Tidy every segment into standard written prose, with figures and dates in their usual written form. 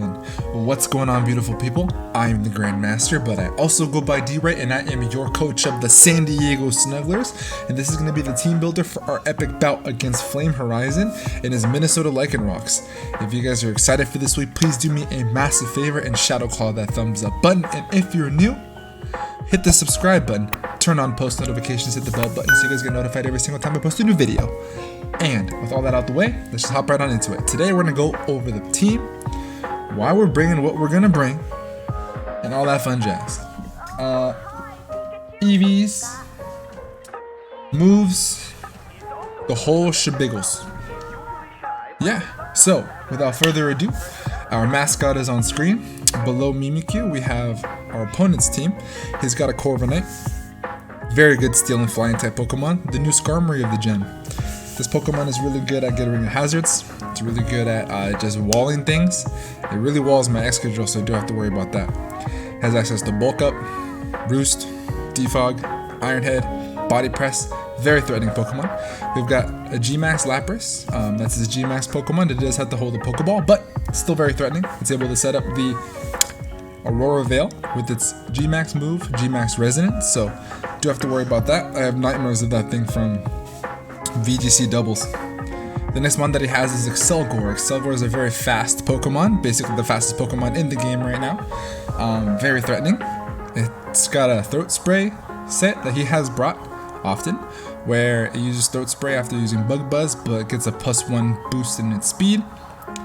chilling. What's going on, beautiful people? I am the Grandmaster, but I also go by D-Right, and I am your coach of the San Diego Snugglers, and this is going to be the team builder for our epic bout against FlameHorizon and his Minnesota Lycanrocs. If you guys are excited for this week, please do me a massive favor and shadow claw that thumbs up button, and if you're new, hit the subscribe button, turn on post notifications, hit the bell button so you guys get notified every single time I post a new video. And with all that out the way, let's just hop right on into it. Today we're going to go over the team, why we're bringing what we're going to bring, and all that fun jazz. EVs, moves, the whole shabiggles. Yeah, so without further ado, our mascot is on screen. Below Mimikyu, we have our opponent's team. He's got a Corviknight. Very good steel and flying type Pokemon. The new Skarmory of the gen. This Pokemon is really good at getting rid of hazards. It's really good at just walling things. It really walls my Excadrill, so I don't have to worry about that. Has access to Bulk Up, Roost, Defog, Iron Head, Body Press. Very threatening Pokemon. We've got a G-Max Lapras. That's his G-Max Pokemon. It does have to hold a Pokeball, but still very threatening. It's able to set up the Aurora Veil with its G-Max move, G-Max Resonance, so do have to worry about that. I have nightmares of that thing from VGC doubles. The next one that he has is Excelgor. Excelgor is a very fast Pokemon, basically the fastest Pokemon in the game right now. Very threatening. It's got a Throat Spray set that he has brought often, where it uses Throat Spray after using Bug Buzz, but it gets a +1 boost in its speed,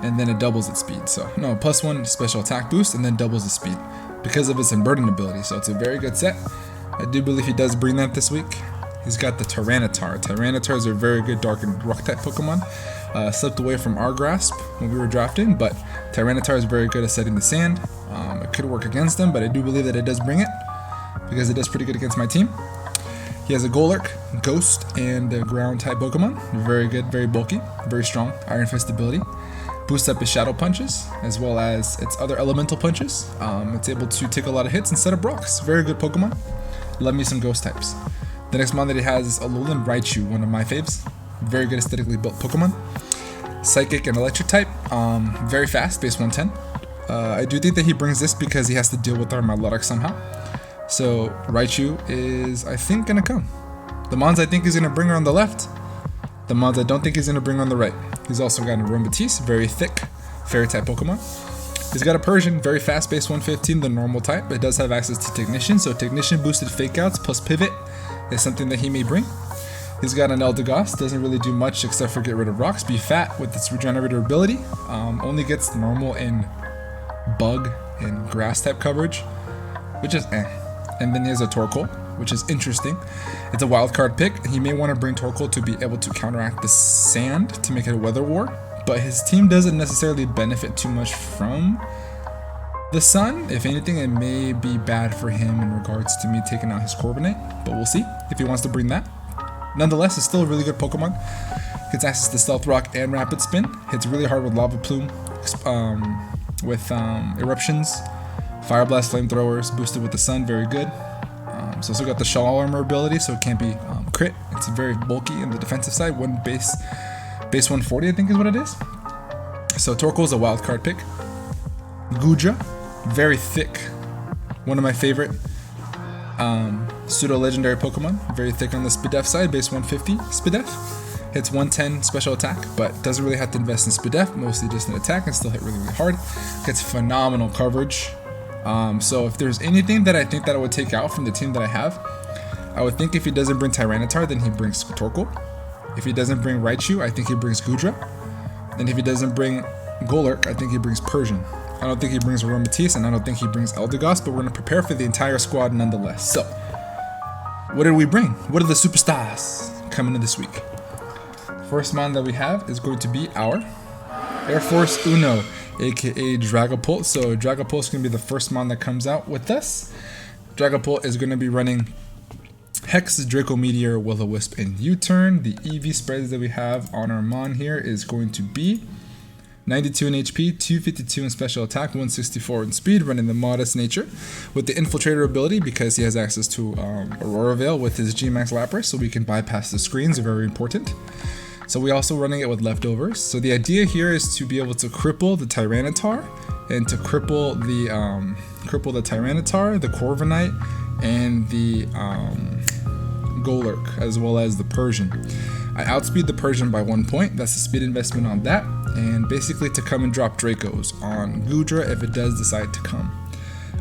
and then it doubles its speed. So, no, +1 special attack boost, and then doubles its speed because of its Unburden ability. So it's a very good set. I do believe he does bring that this week. He's got the Tyranitar. Tyranitars are very good Dark and Rock type Pokemon. Slipped away from our grasp when we were drafting, but Tyranitar is very good at setting the sand. It could work against them, but I do believe that it does bring it because it does pretty good against my team. He has a Golurk, Ghost, and a Ground type Pokemon. Very good, very bulky, very strong. Iron Fist ability. Boosts up his Shadow Punches as well as its other Elemental Punches. It's able to take a lot of hits instead of rocks. Very good Pokemon. Love me some Ghost types. The next one that he has is Alolan Raichu, one of my faves. Very good aesthetically built Pokemon. Psychic and Electric type. Very fast, base 110. I do think that he brings this because he has to deal with our Milotic somehow. So Raichu is, I think, gonna come. The mons I think he's gonna bring are on the left. The mons I don't think he's gonna bring on the right. He's also got a Rombatisse, very thick, fairy type Pokemon. He's got a Persian, very fast, base 115, the normal type. It does have access to Technician, so Technician boosted Fake Outs plus Pivot is something that he may bring. He's got an Eldegoss, doesn't really do much except for get rid of rocks. Be fat with its Regenerator ability. Only gets normal in Bug and Grass type coverage, which is eh. And then he has a Torkoal, which is interesting. It's a wild card pick. He may want to bring Torkoal to be able to counteract the sand to make it a Weather War, but his team doesn't necessarily benefit too much from the sun. If anything, it may be bad for him in regards to me taking out his Corviknight, but we'll see if he wants to bring that. Nonetheless, it's still a really good Pokemon. Gets access to Stealth Rock and Rapid Spin. Hits really hard with Lava Plume, with Eruptions. Fire Blast, Flamethrowers, boosted with the sun, very good. It's also got the Shaw Armor ability, so it can't be crit. It's very bulky in the defensive side. One base 140, I think is what it is. So Torkoal is a wild card pick. Goodra, very thick. One of my favorite pseudo-legendary Pokemon. Very thick on the Spidef side, base 150 Spidef. Hits 110 special attack, but doesn't really have to invest in Spidef, mostly just an attack and still hit really, really hard. Gets phenomenal coverage. So if there's anything that I think that I would take out from the team that I have, I would think if he doesn't bring Tyranitar, then he brings Torkoal. If he doesn't bring Raichu, I think he brings Goodra. And if he doesn't bring Golurk, I think he brings Persian. I don't think he brings Rombatisse, and I don't think he brings Eldegoss, but we're going to prepare for the entire squad nonetheless. So, what did we bring? What are the superstars coming in this week? First mon that we have is going to be our Air Force Uno, aka Dragapult. So Dragapult is going to be the first mon that comes out with us. Dragapult is going to be running Hex, Draco Meteor, Will-O-Wisp, and U-Turn. The EV spreads that we have on our mon here is going to be 92 in HP, 252 in special attack, 164 in speed, running the modest nature with the Infiltrator ability because he has access to Aurora Veil with his G-Max Lapras, so we can bypass the screens, very important. So we also running it with leftovers. So the idea here is to be able to cripple the Tyranitar and to cripple the Tyranitar, the Corviknight, and the Golurk, as well as the Persian. I outspeed the Persian by 1 point. That's the speed investment on that, and basically to come and drop Dracos on Goodra if it does decide to come.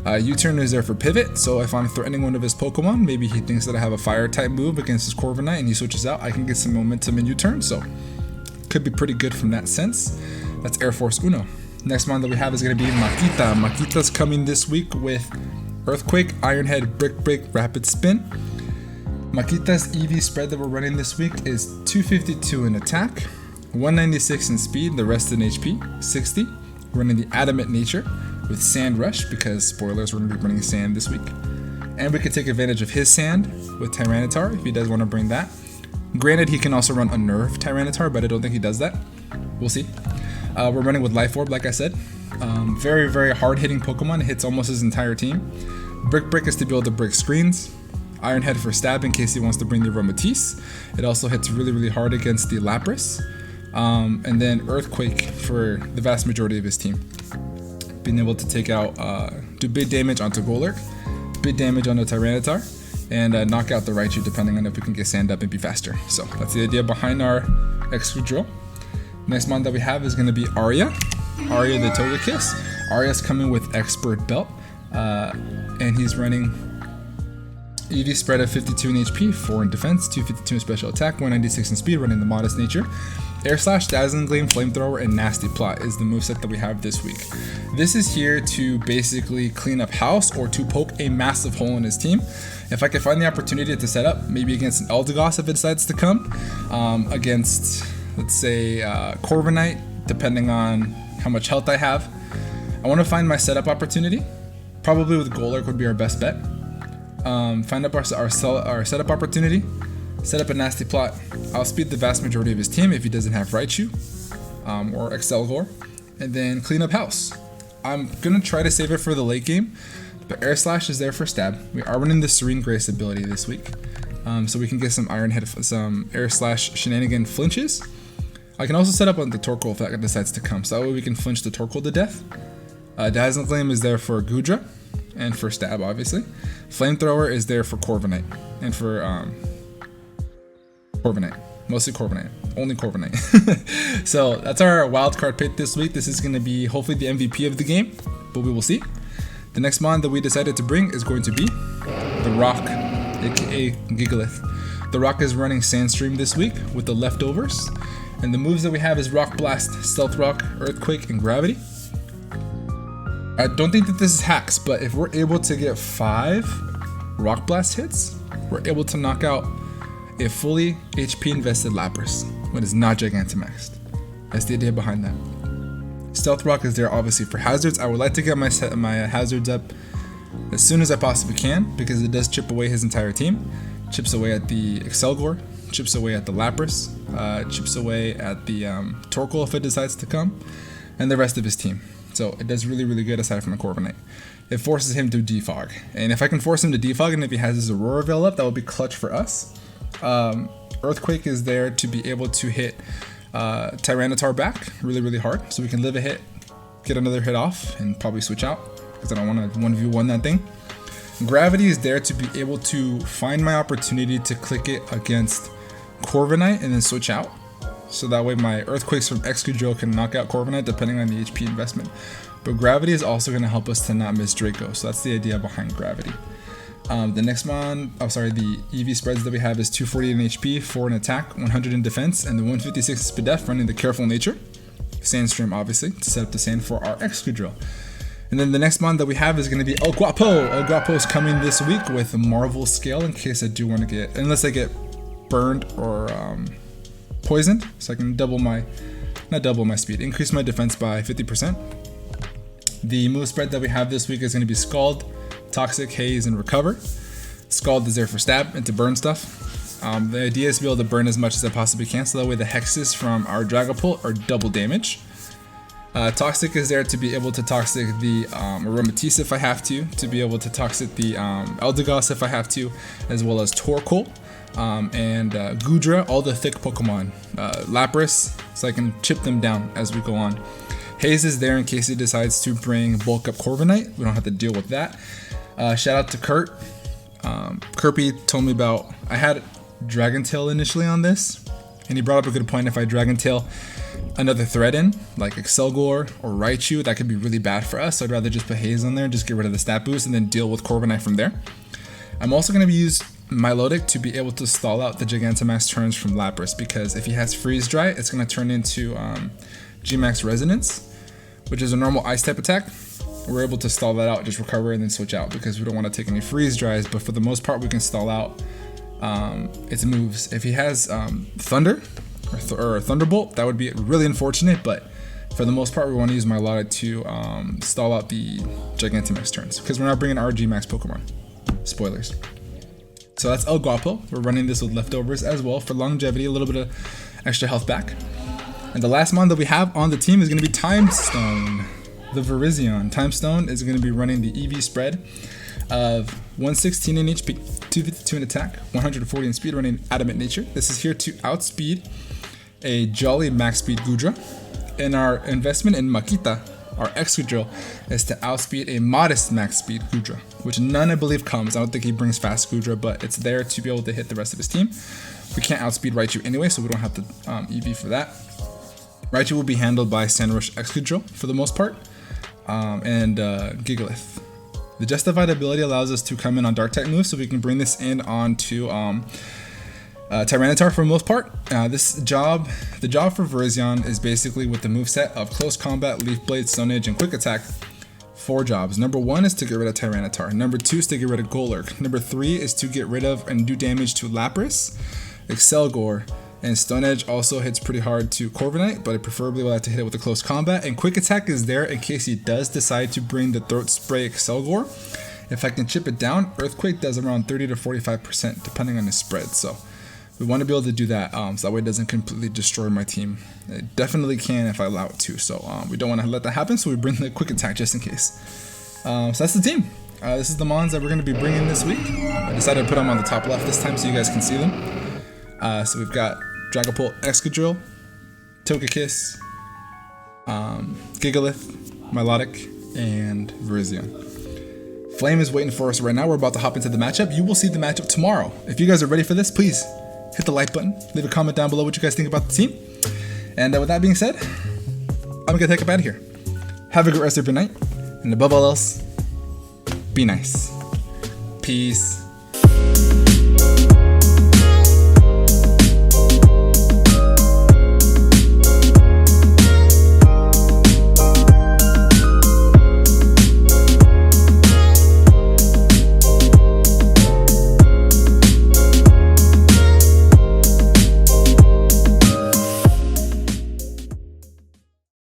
U-turn is there for pivot, so if I'm threatening one of his Pokemon, maybe he thinks that I have a fire type move against his Corviknight and he switches out, I can get some momentum in U-turn, so could be pretty good from that sense. That's Air Force Uno. Next one that we have is going to be Makita. Makita's coming this week with Earthquake, Iron Head, Brick Break, Rapid Spin. Makita's EV spread that we're running this week is 252 in attack, 196 in speed, the rest in HP, 60. Running the Adamant Nature with Sand Rush, because spoilers, we're going to be running Sand this week. And we could take advantage of his Sand with Tyranitar if he does want to bring that. Granted, he can also run Unnerve Tyranitar, but I don't think he does that. We'll see. We're running with Life Orb, like I said. Very, very hard-hitting Pokemon. It hits almost his entire team. Brick Break is to be able to break screens. Iron Head for stab in case he wants to bring the Aromatisse. It also hits really, really hard against the Lapras. And then Earthquake for the vast majority of his team. Being able to take out, do big damage onto Golurk, big damage on the Tyranitar, and knock out the Raichu depending on if we can get Sand up and be faster. So that's the idea behind our Excadrill. Next mon that we have is going to be Aria. Aria the Togekiss. Aria's coming with Expert Belt, and he's running EV spread of 52 in HP, 4 in defense, 252 in special attack, 196 in speed, running the Modest Nature. Air Slash, Dazzling Gleam, Flamethrower, and Nasty Plot is the moveset that we have this week. This is here to basically clean up house or to poke a massive hole in his team. If I can find the opportunity to set up, maybe against an Eldegoss if it decides to come, against, let's say, Corviknight, depending on how much health I have. I want to find my setup opportunity. Probably with Golurk would be our best bet. Find up our setup opportunity. Set up a Nasty Plot. I'll speed the vast majority of his team if he doesn't have Raichu or Excelgor, and then clean up house. I'm gonna try to save it for the late game, but Air Slash is there for stab. We are running the Serene Grace ability this week, so we can get some Iron Head, some Air Slash shenanigan flinches. I can also set up on the Torkoal if that decides to come, so that way we can flinch the Torkoal to death. Dazzling Gleam is there for Goodra and for stab, obviously. Flamethrower is there for Corviknight and for Corviknight. Mostly Corviknight. Only Corviknight. So that's our wildcard pick this week. This is going to be hopefully the MVP of the game, but we will see. The next mon that we decided to bring is going to be the Rock, aka Gigalith. The Rock is running Sandstream this week with the leftovers. And the moves that we have is Rock Blast, Stealth Rock, Earthquake, and Gravity. I don't think that this is hacks, but if we're able to get 5 Rock Blast hits, we're able to knock out a fully HP invested Lapras when it's not Gigantamaxed. That's the idea behind that. Stealth Rock is there obviously for hazards. I would like to get my hazards up as soon as I possibly can because it does chip away his entire team. Chips away at the Excelgor, chips away at the Lapras, chips away at the Torkoal if it decides to come, and the rest of his team. So it does really, really good aside from the Corviknight. It forces him to defog. And if I can force him to defog and if he has his Aurora Veil up, that would be clutch for us. Earthquake is there to be able to hit Tyranitar back really, really hard. So we can live a hit, get another hit off, and probably switch out because I don't want to 1v1 that thing. Gravity is there to be able to find my opportunity to click it against Corviknight and then switch out. So that way my Earthquakes from Excadrill can knock out Corviknight depending on the HP investment. But Gravity is also going to help us to not miss Draco. So that's the idea behind Gravity. The next mon, the EV spreads that we have is 240 in HP, 4 in attack, 100 in defense, and the 156 in speed def running the Careful Nature. Sandstream obviously to set up the sand for our Excadrill. And then the next mon that we have is going to be El Guapo. El Guapo is coming this week with a Marvel Scale in case I do want to get, unless I get burned or poisoned, so I can increase my defense by 50%. The move spread that we have this week is going to be Scald, Toxic, Haze, and Recover. Scald is there for stab and to burn stuff. The idea is to be able to burn as much as I possibly can, so that way the hexes from our Dragapult are double damage. Toxic is there to be able to toxic the Aromatisse if I have to be able to toxic the Eldegoss if I have to, as well as Torkoal. And Goodra, all the thick Pokemon, Lapras, so I can chip them down as we go on. Haze is there in case he decides to bring bulk up Corviknight. We don't have to deal with that. Shout out to Kurt. Kirby told me about, I had Dragon Tail initially on this, and he brought up a good point. If I Dragon Tail another threat in, like Excelgor or Raichu, that could be really bad for us. So I'd rather just put Haze on there and just get rid of the stat boost and then deal with Corviknight from there. I'm also going to use Milotic to be able to stall out the Gigantamax turns from Lapras, because if he has Freeze Dry, it's going to turn into G-Max Resonance, which is a normal Ice type attack. We're able to stall that out, just recover and then switch out, because we don't want to take any Freeze Dries, but for the most part we can stall out its moves. If he has Thunder or Thunderbolt, that would be really unfortunate, but for the most part we want to use Milotic to stall out the Gigantamax turns, because we're not bringing our G-Max Pokemon. Spoilers. So that's El Guapo. We're running this with leftovers as well for longevity, a little bit of extra health back. And the last mon that we have on the team is going to be Time Stone, the Virizion. Time Stone is going to be running the EV spread of 116 in HP, 252 in attack, 140 in speed, running Adamant Nature. This is here to outspeed a Jolly max speed Goodra. And our investment in Makita, our Excadrill, is to outspeed a modest max speed Goodra, which none I believe comes. I don't think he brings fast Goodra, but it's there to be able to hit the rest of his team. We can't outspeed Raichu anyway, so we don't have to EV for that. Raichu will be handled by Sandrush Excadrill for the most part, and Gigalith. The Justified ability allows us to come in on Dark type moves, so we can bring this in onto Tyranitar for the most part. The job for Virizion is basically with the moveset of Close Combat, Leaf Blade, Stone Edge, and Quick Attack. 4 jobs. Number 1 is to get rid of Tyranitar. Number 2 is to get rid of Golurk. Number 3 is to get rid of and do damage to Lapras, Excelgor, and Stone Edge also hits pretty hard to Corviknight, but I preferably would like to hit it with a Close Combat. And Quick Attack is there in case he does decide to bring the Throat Spray Excelgor. If I can chip it down, Earthquake does around 30 to 45% depending on his spread. So we want to be able to do that, so that way it doesn't completely destroy my team. It definitely can if I allow it to, so we don't want to let that happen, so we bring the Quick Attack just in case. So that's the team. This is the mons that we're going to be bringing this week. I decided to put them on the top left this time so you guys can see them. So we've got Dragapult, Excadrill, Togekiss, Gigalith, Milotic, and Virizion. Flame is waiting for us right now. We're about to hop into the matchup. You will see the matchup tomorrow. If you guys are ready for this, please hit the like button. Leave a comment down below what you guys think about the team. And with that being said, I'm gonna take up out of here. Have a good rest of your night. And above all else, be nice. Peace.